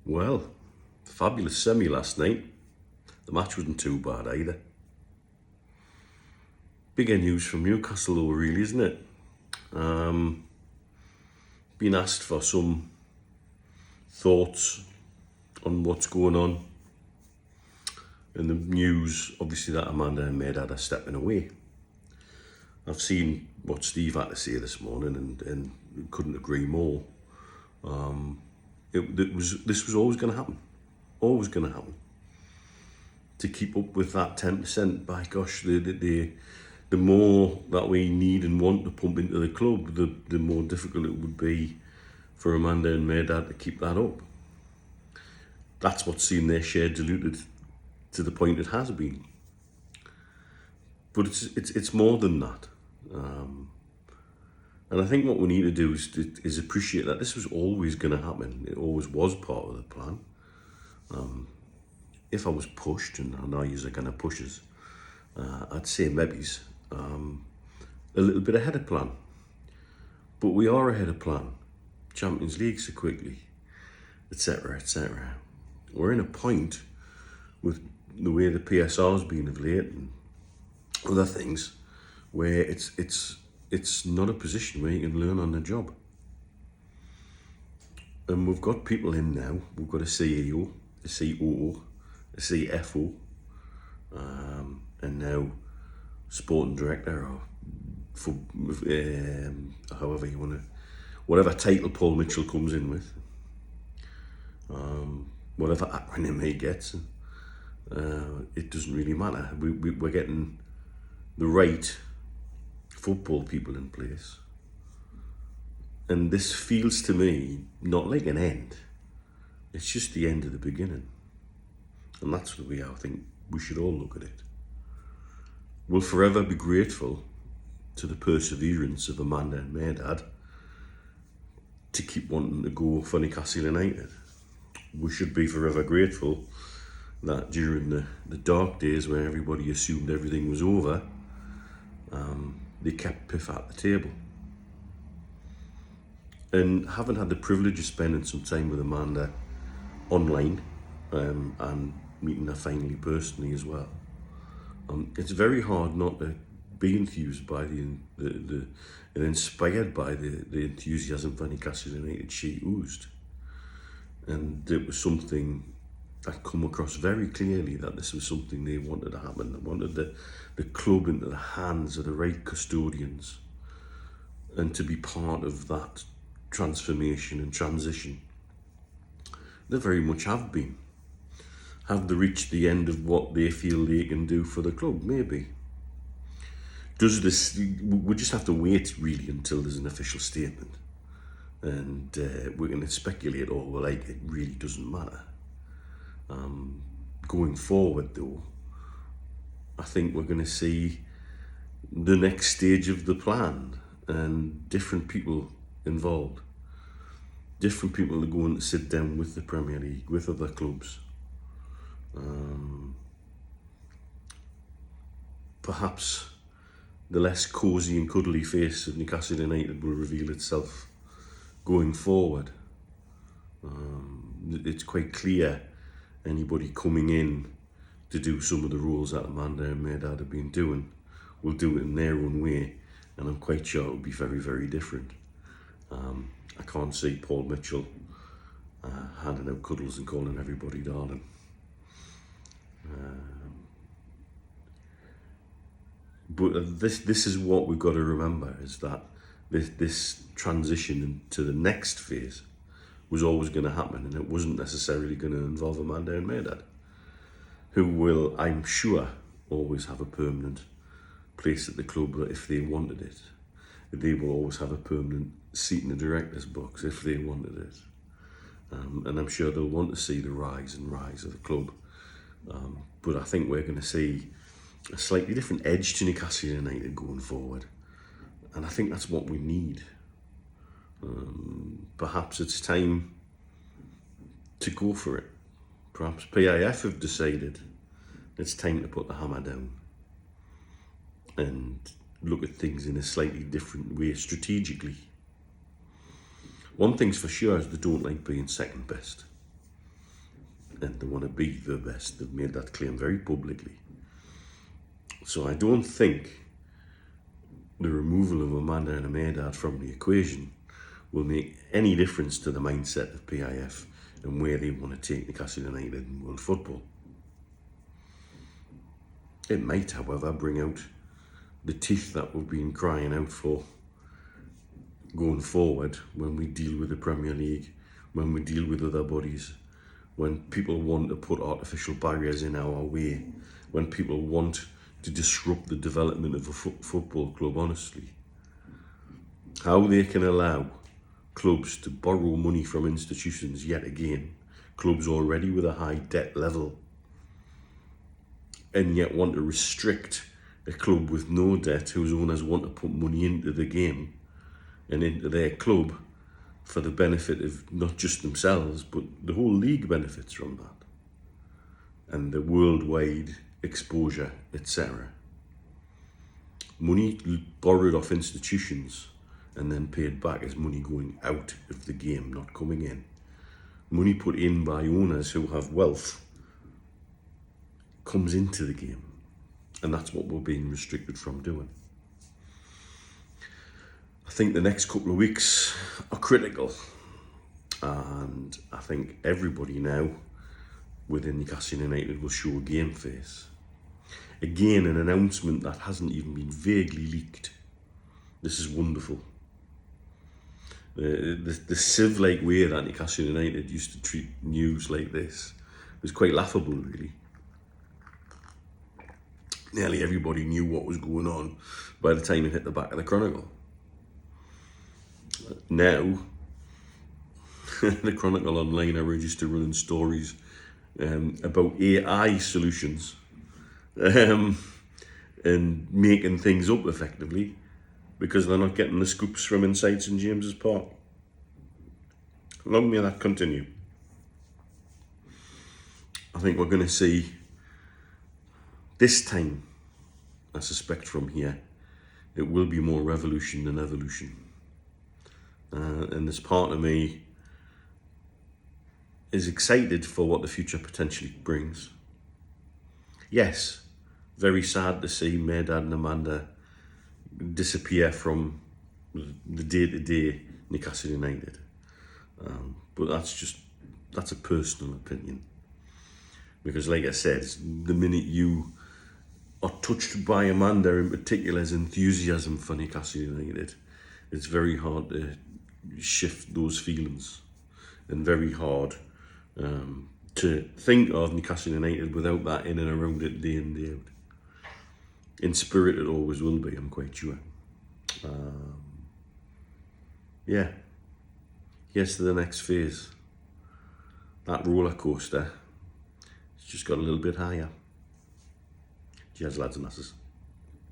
Well, fabulous semi last night. The match wasn't too bad either. Bigger news from Newcastle though, really, isn't it? Been asked for some thoughts on what's going on. And the news, obviously, that Amanda and Maydad are stepping away. I've seen what Steve had to say this morning and couldn't agree more. This was always going to happen. Always going to happen. To keep up with that 10%, by gosh, the more that we need and want to pump into the club, the more difficult it would be for Amanda and Maydad to keep that up. That's what's seen their share diluted to the point it has been. But it's more than that. And I think what we need to do is appreciate that this was always going to happen. It always was part of the plan. If I was pushed, and I know you're going to push us, I'd say maybe a little bit ahead of plan. But we are ahead of plan. Champions League so quickly, etc., etc. We're in a point with the way the PSR's been of late and other things where it's not a position where you can learn on the job. And we've got people in now. We've got a CEO, a COO, a CFO, and now sporting director, or for however you want to, whatever title Paul Mitchell comes in with, whatever acronym he gets, it doesn't really matter. We're getting the right football people in place. And this feels to me not like an end. It's just the end of the beginning. And that's the way I think we should all look at it. We'll forever be grateful to the perseverance of Amanda and Maydad to keep wanting to go for Newcastle United. We should be forever grateful that during the dark days where everybody assumed everything was over, they kept Piff at the table. And having had the privilege of spending some time with Amanda online and meeting her finally personally as well, it's very hard not to be enthused by and inspired by the enthusiasm for Newcastle United she oozed. And it was something that come across very clearly that this was something they wanted to happen. They wanted the club into the hands of the right custodians and to be part of that transformation and transition. They very much have been. Have they reached the end of what they feel they can do for the club? Maybe. We just have to wait really until there's an official statement. And we're going to speculate all we like. It really doesn't matter. Going forward though, I think we're going to see the next stage of the plan and different people involved. Different people are going to sit down with the Premier League, with other clubs. Perhaps the less cosy and cuddly face of Newcastle United will reveal itself going forward. It's quite clear anybody coming in to do some of the roles that Amanda and Maydad have been doing will do it in their own way, and I'm quite sure it will be very, very different. I can't see Paul Mitchell handing out cuddles and calling everybody darling. But this is what we've got to remember, is that this transition into the next phase was always going to happen, and it wasn't necessarily going to involve Amanda and Maydad, who will, I'm sure, always have a permanent place at the club if they wanted it. They will always have a permanent seat in the director's box if they wanted it. And I'm sure they'll want to see the rise of the club. But I think we're going to see a slightly different edge to Newcastle United going forward. And I think that's what we need. Perhaps it's time to go for it. Perhaps PIF have decided it's time to put the hammer down and look at things in a slightly different way strategically. One thing's for sure is they don't like being second best. and they want to be the best. They've made that claim very publicly. So I don't think the removal of Amanda and Ahmedad from the equation will make any difference to the mindset of PIF and where they want to take Newcastle United in world football. It might, however, bring out the teeth that we've been crying out for going forward when we deal with the Premier League, when we deal with other bodies, when people want to put artificial barriers in our way, when people want to disrupt the development of a football club, honestly. How they can allow clubs to borrow money from institutions yet again, clubs already with a high debt level, and yet want to restrict a club with no debt whose owners want to put money into the game and into their club for the benefit of not just themselves, but the whole league benefits from that, and the worldwide exposure, etc. Money borrowed off institutions and then paid back as money going out of the game, not coming in. Money put in by owners who have wealth comes into the game, and that's what we're being restricted from doing. I think the next couple of weeks are critical, and I think everybody now within Newcastle United will show a game face. Again, an announcement that hasn't even been vaguely leaked. This is wonderful. The sieve-like way that Newcastle United used to treat news like this was quite laughable, really. Nearly everybody knew what was going on by the time it hit the back of the Chronicle. Now, the Chronicle online are registered to running stories about AI solutions and making things up effectively because they're not getting the scoops from inside St James's Park. Long may that continue. I think we're going to see this time, I suspect from here, it will be more revolution than evolution. And this part of me is excited for what the future potentially brings. Yes, very sad to see Ahmedad and Amanda disappear from the day-to-day Newcastle United. But that's a personal opinion. Because like I said, the minute you are touched by Amanda in particular's enthusiasm for Newcastle United, it's very hard to shift those feelings, and very hard to think of Newcastle United without that in and around it day in, day out. In spirit it always will be, I'm quite sure. Yeah, here's to the next phase. That roller coaster, it's just got a little bit higher. Cheers lads and lasses.